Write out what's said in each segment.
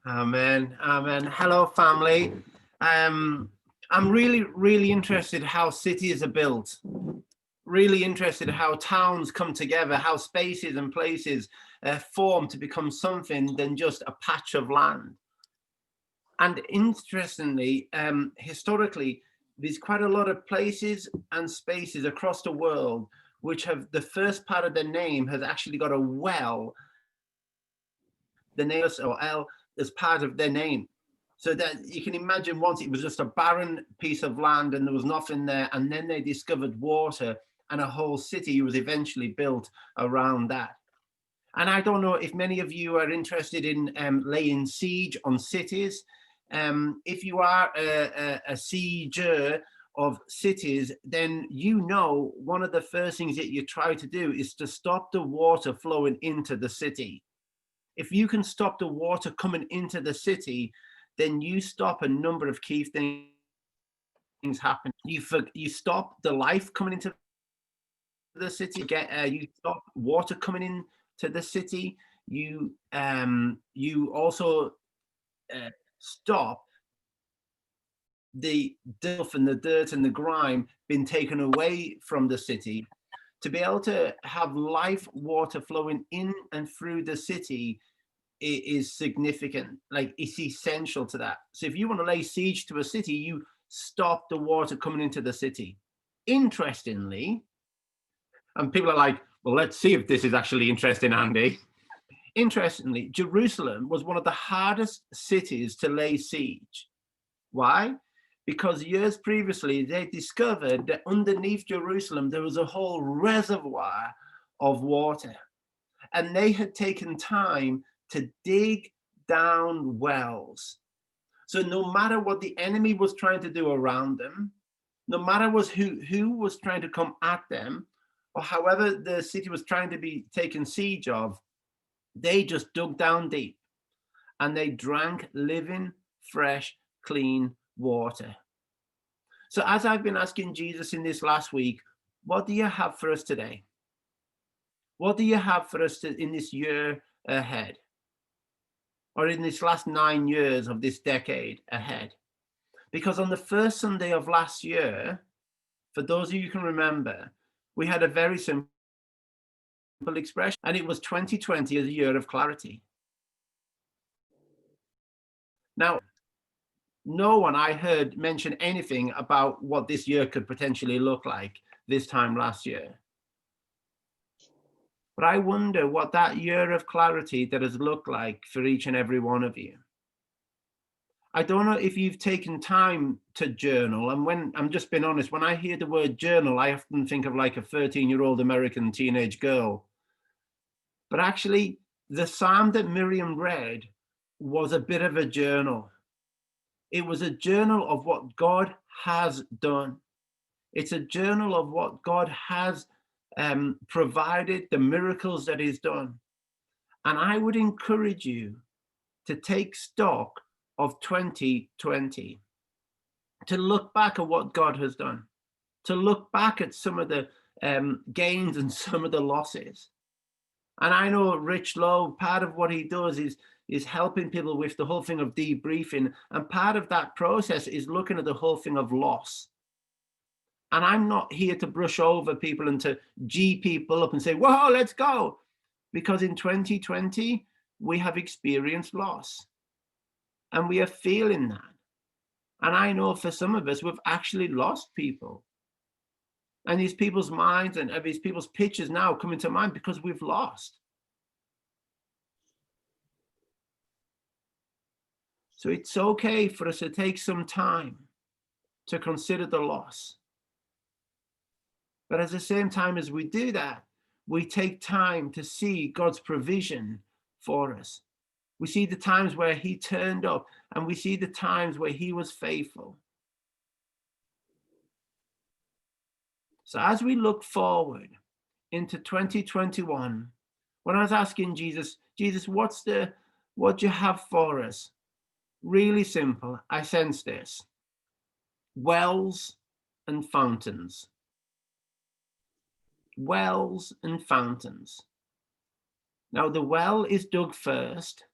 Amen. Amen. Hello, family. I'm really interested how cities are built. Really interested how towns come together, how spaces and places form to become something than just a patch of land. And interestingly, historically, there's quite a lot of places and spaces across the world which have the first part of their name has actually got a well, the name or L as part of their name. So that you can imagine once it was just a barren piece of land and there was nothing there, and then they discovered water and a whole city was eventually built around that. And I don't know if many of you are interested in laying siege on cities. If you are a sieger of cities, then you know one of the first things that you try to do is to stop the water flowing into the city. If you can stop the water coming into the city, then you stop a number of key things happening. You stop the life coming into the city. You stop water coming into the city. You also stop the filth and the dirt and the grime being taken away from the city. To be able to have life water flowing in and through the city is significant. Like it's essential to that. So if you want to lay siege to a city, you stop the water coming into the city. Interestingly, and people are like, well, let's see if this is actually interesting, Andy. Interestingly, Jerusalem was one of the hardest cities to lay siege. Why? Because years previously, they discovered that underneath Jerusalem, there was a whole reservoir of water. And they had taken time to dig down wells. So no matter what the enemy was trying to do around them, no matter who was trying to come at them, or however the city was trying to be taken siege of, they just dug down deep and they drank living, fresh, clean water. So as I've been asking Jesus in this last week, what do you have for us today? What do you have for us in this year ahead? Or in this last 9 years of this decade ahead? Because on the first Sunday of last year, for those of you who can remember, we had a very simple expression, and it was 2020 as a year of clarity. Now, no one I heard mention anything about what this year could potentially look like this time last year. But I wonder what that year of clarity that has looked like for each and every one of you. I don't know if you've taken time to journal. And when I'm just being honest, when I hear the word journal, I often think of like a 13-year-old American teenage girl. But actually, the psalm that Miriam read was a bit of a journal. It was a journal of what God has done. It's a journal of what God has provided, the miracles that He's done. And I would encourage you to take stock of 2020, to look back at what God has done, to look back at some of the gains and some of the losses. And I know Rich Lowe, part of what he does is helping people with the whole thing of debriefing. And part of that process is looking at the whole thing of loss. And I'm not here to brush over people and to G people up and say, whoa, let's go. Because in 2020, we have experienced loss. And we are feeling that. And I know for some of us, we've actually lost people. And these people's minds and these people's pictures now coming to mind because we've lost. So it's okay for us to take some time to consider the loss. But at the same time as we do that, we take time to see God's provision for us. We see the times where He turned up, and we see the times where He was faithful. So as we look forward into 2021, when I was asking Jesus, what do you have for us? Really simple. I sense this. Wells and fountains. Wells and fountains. Now the well is dug first,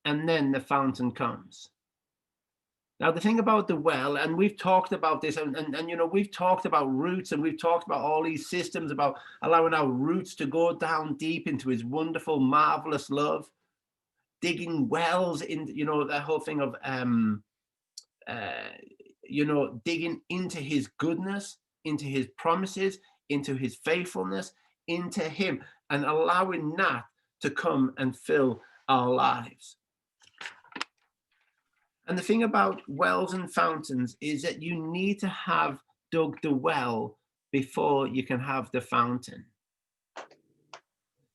and then the fountain comes. Now, the thing about the well, and we've talked about this, and you know, we've talked about roots, and we've talked about all these systems about allowing our roots to go down deep into his wonderful, marvelous love, digging wells in, you know, that whole thing of, you know, digging into his goodness, into his promises, into his faithfulness, into him, and allowing that to come and fill our lives. And the thing about wells and fountains is that you need to have dug the well before you can have the fountain.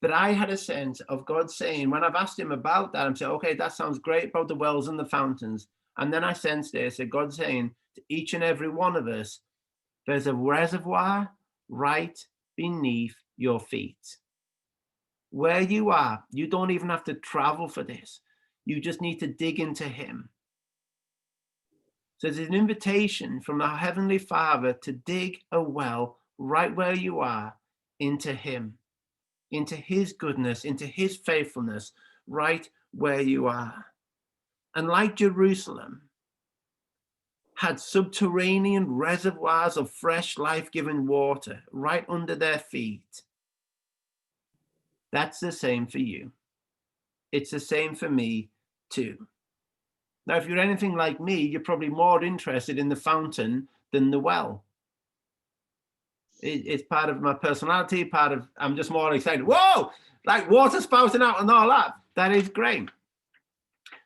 But I had a sense of God saying, when I've asked him about that, I'm saying, okay, that sounds great about the wells and the fountains. And then I sensed this, that God saying to each and every one of us, there's a reservoir right beneath your feet. Where you are, you don't even have to travel for this. You just need to dig into him. So there's an invitation from our Heavenly Father to dig a well right where you are into him, into his goodness, into his faithfulness, right where you are. And like Jerusalem had subterranean reservoirs of fresh life-giving water right under their feet, that's the same for you. It's the same for me too. Now, if you're anything like me, you're probably more interested in the fountain than the well. It's part of my personality, I'm just more excited. Whoa, like water spouting out and all that. That is great.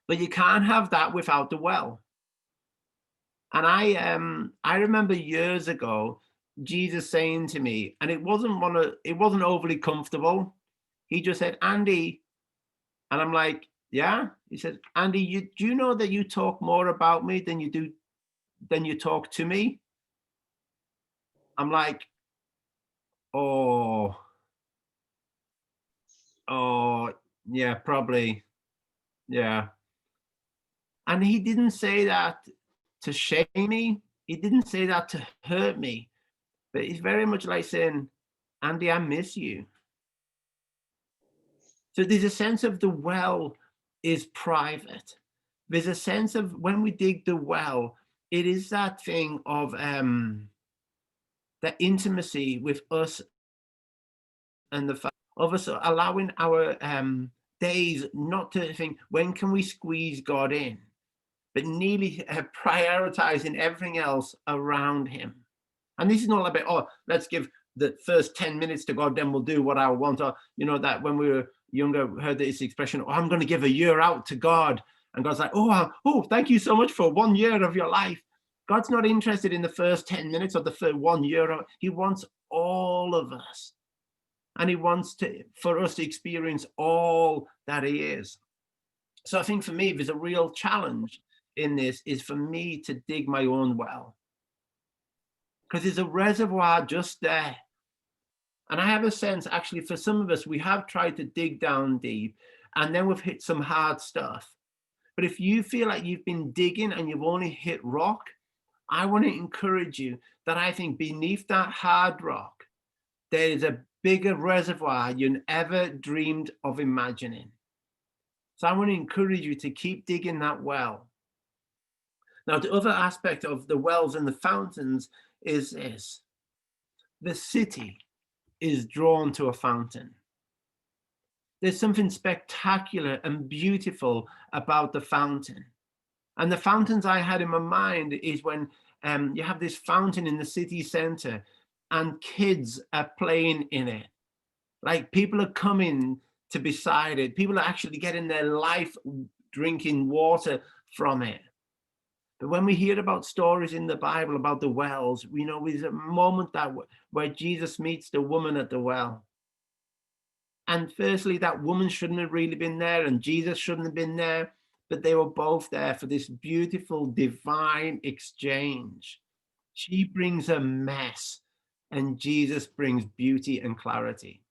But you can't have that without the well. And I remember years ago, Jesus saying to me, and it wasn't overly comfortable. He just said, Andy, and I'm like, yeah. He said, Andy, do you know that you talk more about me than you talk to me? I'm like, oh, yeah, probably, yeah. And he didn't say that to shame me. He didn't say that to hurt me, but he's very much like saying, Andy, I miss you. So there's a sense of the well is private. There's a sense of when we dig the well, it is that thing of that intimacy with us and the of us allowing our days not to think, when can we squeeze God in? But nearly prioritizing everything else around him. And this is not about, oh, let's give the first 10 minutes to God, then we'll do what I want. Or, you know, that when we were younger, heard this expression, oh, I'm going to give a year out to God. And God's like, oh, thank you so much for 1 year of your life. God's not interested in the first 10 minutes or the first 1 year. He wants all of us. And he wants for us to experience all that he is. So I think for me, there's a real challenge in this is for me to dig my own well. Because there's a reservoir just there. And I have a sense, actually, for some of us, we have tried to dig down deep and then we've hit some hard stuff. But if you feel like you've been digging and you've only hit rock, I want to encourage you that I think beneath that hard rock, there is a bigger reservoir you ever dreamed of imagining. So I want to encourage you to keep digging that well. Now, the other aspect of the wells and the fountains is this. The city is drawn to a fountain. There's something spectacular and beautiful about the fountain. And the fountains I had in my mind is when you have this fountain in the city center and kids are playing in it. Like people are coming to beside it. People are actually getting their life drinking water from it. But when we hear about stories in the Bible about the wells, we know there's a moment where Jesus meets the woman at the well. And firstly, that woman shouldn't have really been there and Jesus shouldn't have been there, but they were both there for this beautiful divine exchange. She brings a mess and Jesus brings beauty and clarity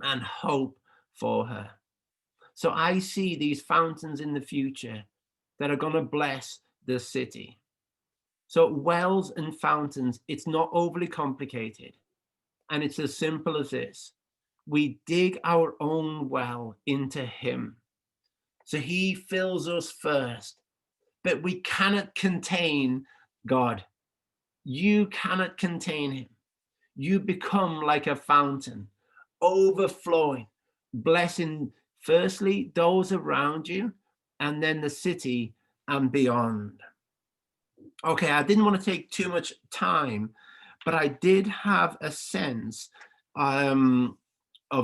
and hope for her. So I see these fountains in the future that are going to bless the city. So wells and fountains, it's not overly complicated. And it's as simple as this. We dig our own well into him. So he fills us first. But we cannot contain God. You cannot contain him. You become like a fountain, overflowing, blessing firstly those around you, and then the city and beyond. Okay, I didn't want to take too much time, but I did have a sense of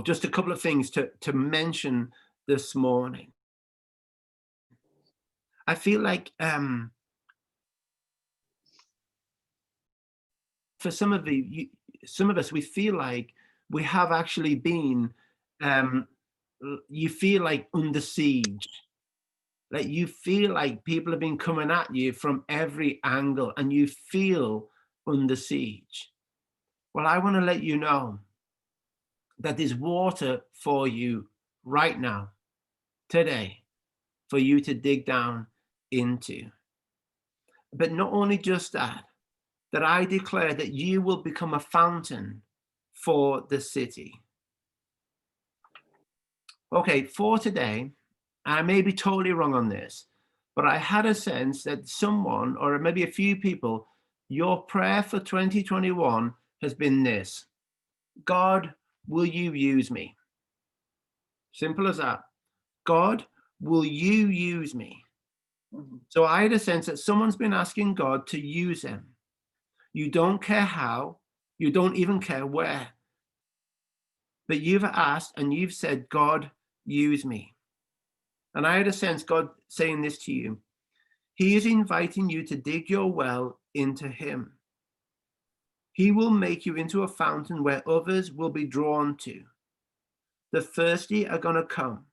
just a couple of things to mention this morning. I feel like for some of us, we feel like we have actually been, you feel like under siege. Like you feel like people have been coming at you from every angle and you feel under siege. Well, I want to let you know that there's water for you right now, today, for you to dig down into. But not only just that, that I declare that you will become a fountain for the city. Okay, for today, I may be totally wrong on this, but I had a sense that someone, or maybe a few people, your prayer for 2021 has been this: God, will you use me? Simple as that. God, will you use me? So I had a sense that someone's been asking God to use them. You don't care how, you don't even care where, but you've asked and you've said, God, use me. And I had a sense God saying this to you. He is inviting you to dig your well into him. He will make you into a fountain where others will be drawn to. The thirsty are going to come.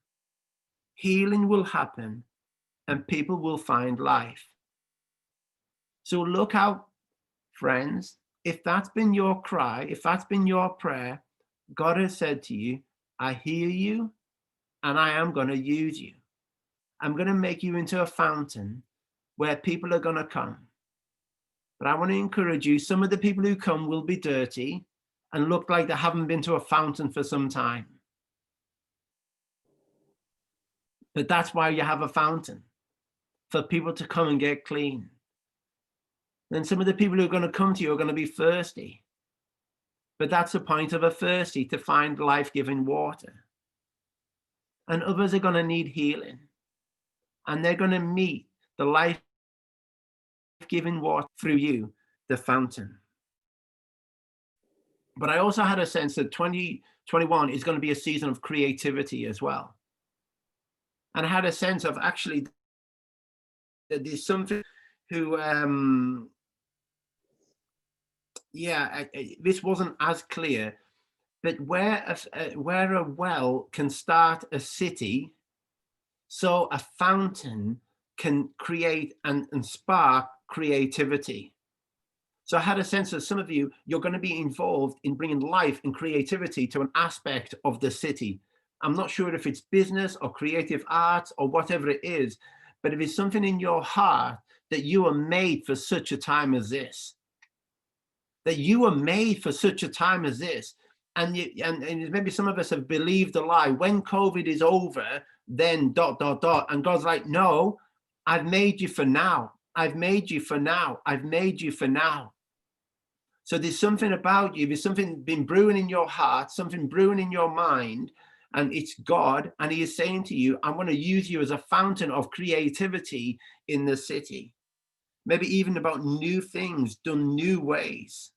Healing will happen and people will find life. So look out, friends. If that's been your cry, if that's been your prayer, God has said to you, I hear you and I am going to use you. I'm going to make you into a fountain where people are going to come. But I want to encourage you, some of the people who come will be dirty and look like they haven't been to a fountain for some time. But that's why you have a fountain, for people to come and get clean. Then some of the people who are going to come to you are going to be thirsty. But that's the point of a thirsty, to find life-giving water. And others are going to need healing. And they're going to meet the life-giving water through you, the fountain. But I also had a sense that 2021 is going to be a season of creativity as well. And I had a sense of actually that there's something who, this wasn't as clear, but where a well can start a city, so a fountain can create and spark creativity. So I had a sense that some of you, you're going to be involved in bringing life and creativity to an aspect of the city. I'm not sure if it's business or creative arts or whatever it is, but if it's something in your heart that you are made for such a time as this, that you are made for such a time as this, and maybe some of us have believed the lie, when COVID is over, then ... And God's like, no, I've made you for now. I've made you for now. I've made you for now. So there's something about you, there's something been brewing in your heart, something brewing in your mind, and it's God, and he is saying to you, I'm going to use you as a fountain of creativity in the city. Maybe even about new things done new ways.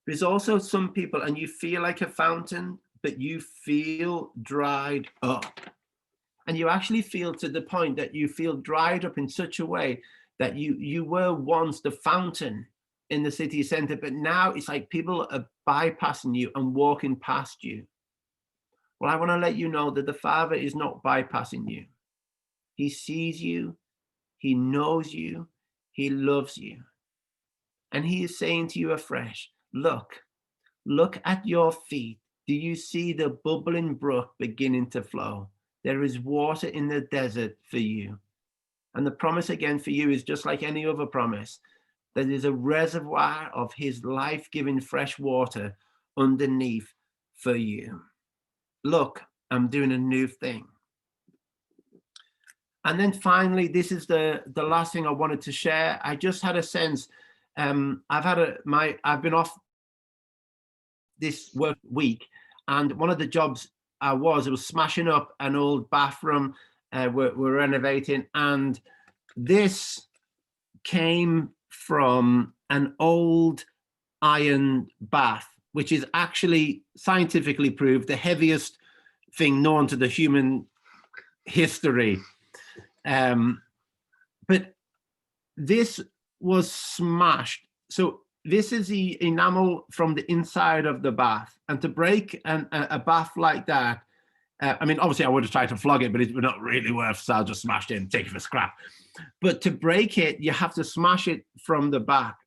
There's also some people, and you feel like a fountain, but you feel dried up. And you actually feel to the point that you feel dried up in such a way that you were once the fountain in the city center, but now it's like people are bypassing you and walking past you. Well, I want to let you know that the Father is not bypassing you. He sees you, he knows you, he loves you. And he is saying to you afresh, look at your feet. Do you see the bubbling brook beginning to flow? There is water in the desert for you. And the promise again for you is just like any other promise, that there's a reservoir of his life-giving fresh water underneath for you. Look, I'm doing a new thing. And then finally, this is the last thing I wanted to share. I just had a sense. I've been off this work week, and one of the jobs it was smashing up an old bathroom. We're renovating, and this came from an old iron bath, which is actually scientifically proved the heaviest thing known to the human history. But this was smashed. So this is the enamel from the inside of the bath, and to break a bath like that, I mean, obviously I would have tried to flog it, but it's not really worth, so I'll just smash it and take it for scrap. But to break it, you have to smash it from the back.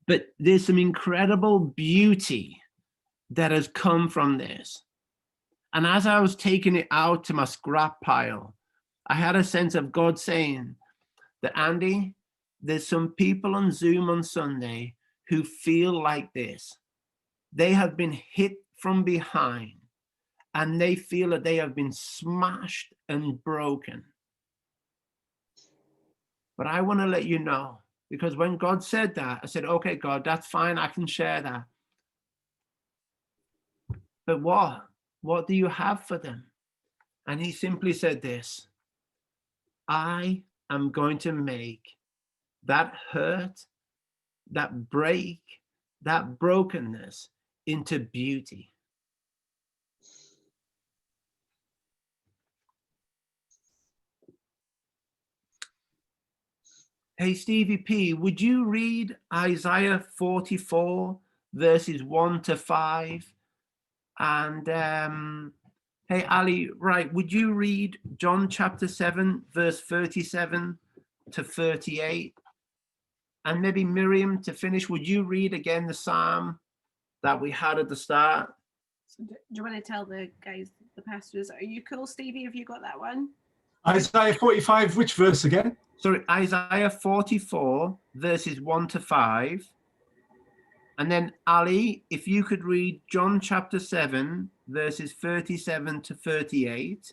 But there's some incredible beauty that has come from this. And as I was taking it out to my scrap pile, I had a sense of God saying that, Andy, there's some people on Zoom on Sunday who feel like this. They have been hit from behind, and they feel that they have been smashed and broken. But I want to let you know, because when God said that, I said, okay, God, that's fine. I can share that. But what do you have for them? And he simply said this: I am going to make that hurt, that break, that brokenness into beauty. Hey, Stevie P, would you read Isaiah 44, verses 1 to 5? And hey, Ali, right, would you read John chapter 7, verse 37 to 38? And maybe Miriam, to finish, would you read again the psalm that we had at the start? So do you want to tell the guys, the pastors, are you cool, Stevie? Have you got that one? Isaiah 45, which verse again? Sorry, Isaiah 44, verses 1 to 5. And then Ali, if you could read John chapter 7, verses 37 to 38.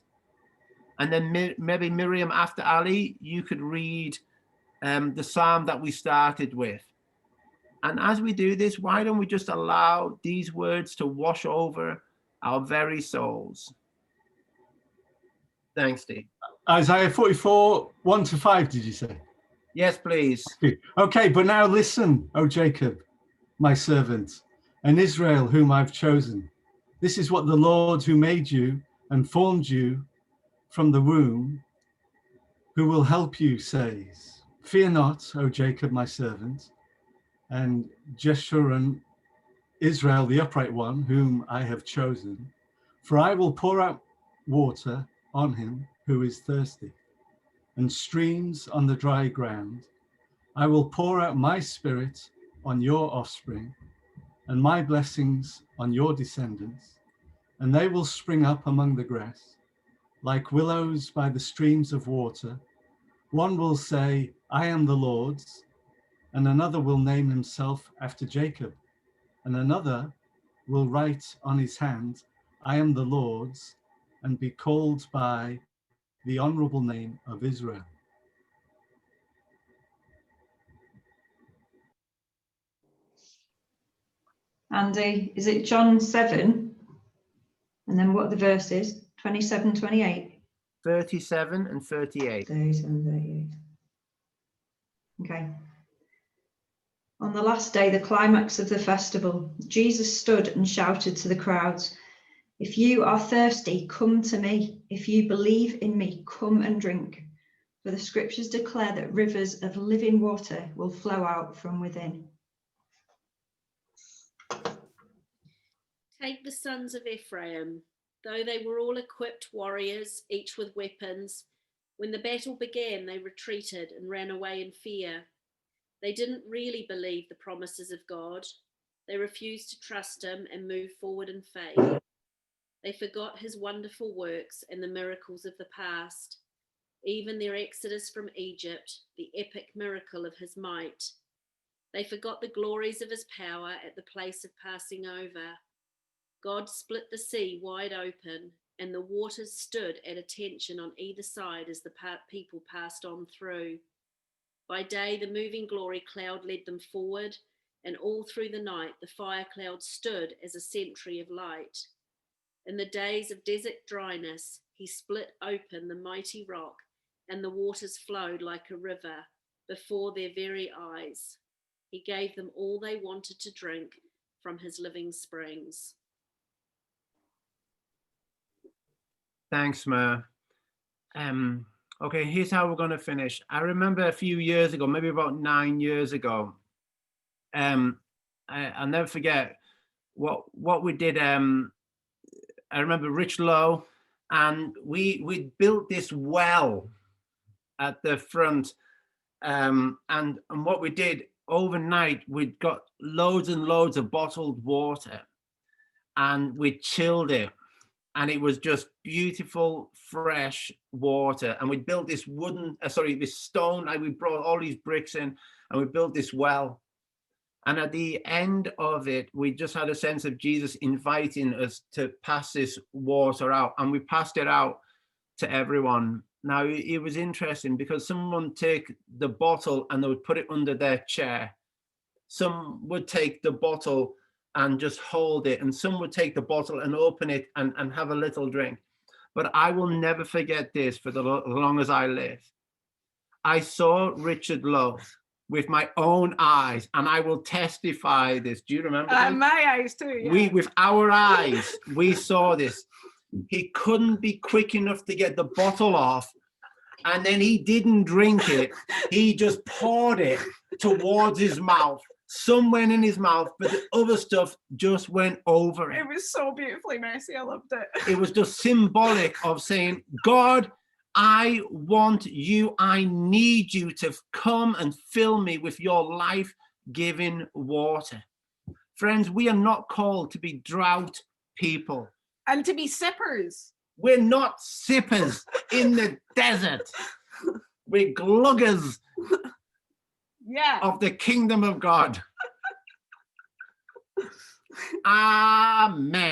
And then maybe Miriam, after Ali, you could read the psalm that we started with. And as we do this, why don't we just allow these words to wash over our very souls? Thanks, Steve. Isaiah 44, 1 to 5, did you say? Yes, please. Okay, but now listen, O Jacob, my servant, and Israel, whom I've chosen. This is what the Lord who made you and formed you from the womb, who will help you, says, fear not, O Jacob, my servant, and Jeshurun, Israel, the upright one, whom I have chosen, for I will pour out water on him who is thirsty, and streams on the dry ground. I will pour out my spirit on your offspring, and my blessings on your descendants, and they will spring up among the grass, like willows by the streams of water. One will say, I am the Lord's, and another will name himself after Jacob, and another will write on his hand, I am the Lord's, and be called by the honorable name of Israel. Andy, is it John 7? And then what the verse is? 27, 28? 37 and 38. 37, 38. Okay. On the last day, the climax of the festival, Jesus stood and shouted to the crowds, if you are thirsty, come to me. If you believe in me, come and drink. For the scriptures declare that rivers of living water will flow out from within. Take the sons of Ephraim, though they were all equipped warriors, each with weapons. When the battle began, they retreated and ran away in fear. They didn't really believe the promises of God. They refused to trust him and move forward in faith. They forgot his wonderful works and the miracles of the past, even their exodus from Egypt, the epic miracle of his might. They forgot the glories of his power at the place of passing over. God split the sea wide open, and the waters stood at attention on either side as the people passed on through. By day, the moving glory cloud led them forward, and all through the night, the fire cloud stood as a sentry of light. In the days of desert dryness, he split open the mighty rock, and the waters flowed like a river before their very eyes. He gave them all they wanted to drink from his living springs. Thanks, Mer. Okay, here's how we're going to finish. I remember a few years ago, maybe about 9 years ago, I'll never forget what we did. I remember Rich Lowe, and we built this well at the front, and what we did overnight, we'd got loads and loads of bottled water, and we chilled it, and it was just beautiful fresh water. And we built this this stone, like we brought all these bricks in, and we built this well. And at the end of it, we just had a sense of Jesus inviting us to pass this water out, and we passed it out to everyone. Now, it was interesting because someone would take the bottle and they would put it under their chair. Some would take the bottle and just hold it, and some would take the bottle and open it and have a little drink. But I will never forget this for as long as I live. I saw Richard Lowe with my own eyes, and I will testify this. Do you remember this? My eyes too. Yeah. With our eyes, we saw this. He couldn't be quick enough to get the bottle off, and then he didn't drink it. He just poured it towards his mouth. Some went in his mouth, but the other stuff just went over it. It was so beautifully messy. I loved it. It was just symbolic of saying, God, I want you. I need you to come and fill me with your life-giving water. Friends, we are not called to be drought people. And to be sippers. We're not sippers in the desert. We're gluggers of the kingdom of God. Amen.